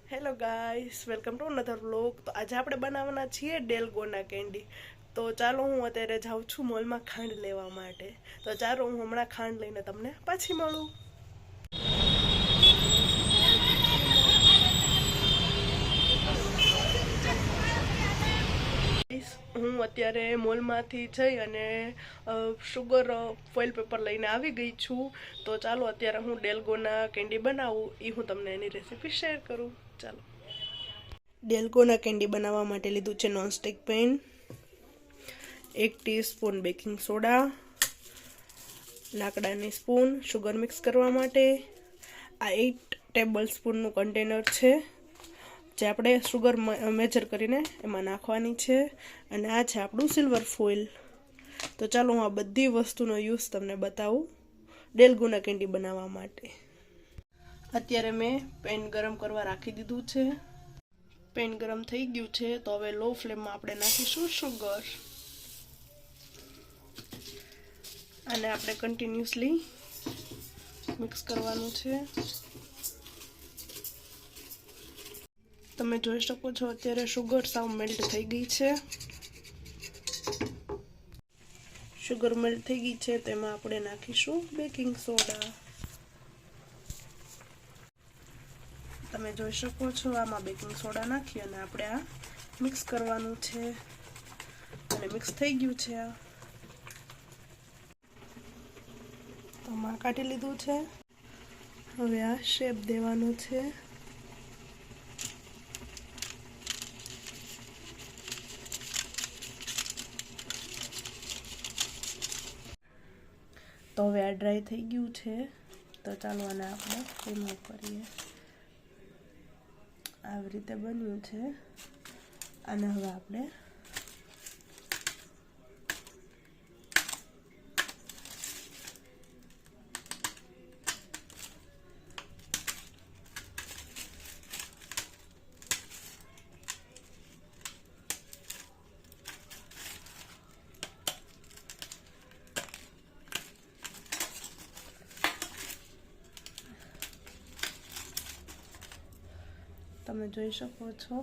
Hello guys, welcome to another vlog. તો આજે આપણે બનાવવાના છીએ ડેલગોના કેન્ડી. તો ચાલો હું અત્યારે જાઉં છું મોલમાં ખાંડ લેવા માટે. તો ચાલો હું હમણાં ખાંડ લઈને તમને પાછી મળું. હું અત્યારે મોલમાંથી જઈ અને શુગર ફોઇલ પેપર લઈને આવી ગઈ છું. તો ચાલો અત્યારે હું ડેલગોના કેન્ડી બનાવું એ હું તમને એની રેસીપી શેર કરું. ચાલો. ડેલગોના કેન્ડી બનાવવા માટે લીધું છે nonstick pan, 1 teaspoon baking soda, લાકડાની સ્પૂન શુગર મિક્સ કરવા માટે, આ 8 ટેબલ સ્પૂનનું કન્ટેનર છે જે આપણે શુગર મેજર કરીને એમાં નાખવાની છે, અને આ છે આપણું સિલ્વર ફોઇલ. તો ચાલો હું આ બધી વસ્તુનો યુઝ તમને બતાવું ડેલગોના કેન્ડી બનાવવા માટે. અત્યારે મેં પેન ગરમ કરવા રાખી દીધું છે. પેન ગરમ થઈ ગયું છે, તો હવે લો ફ્લેમમાં આપણે નાખીશું શુગર, અને આપણે કન્ટિન્યુઅસલી મિક્સ કરવાનું છે. તમે જોઈ શકો છો અત્યારે શુગર સાવ મેલ્ટ થઈ ગઈ છે. શુગર મેલ્ટ થઈ ગઈ છે, તેમાં આપણે નાખીશું બેકિંગ સોડા. તમે જોઈ શકો છો આમાં બેકિંગ સોડા નાખી અને આપણે આ મિક્સ કરવાનું છે, અને મિક્સ થઈ ગયું છે. આ તો આમાં કાઢી લીધું છે. હવે આ શેપ દેવાનું છે. તો હવે આ ડ્રાય થઈ ગયું છે. તો ચાલો આને આપણે રિમૂવ કરીએ. આવી રીતે બન્યું છે. અને હવે આપણે તમે જોઈ શકો છો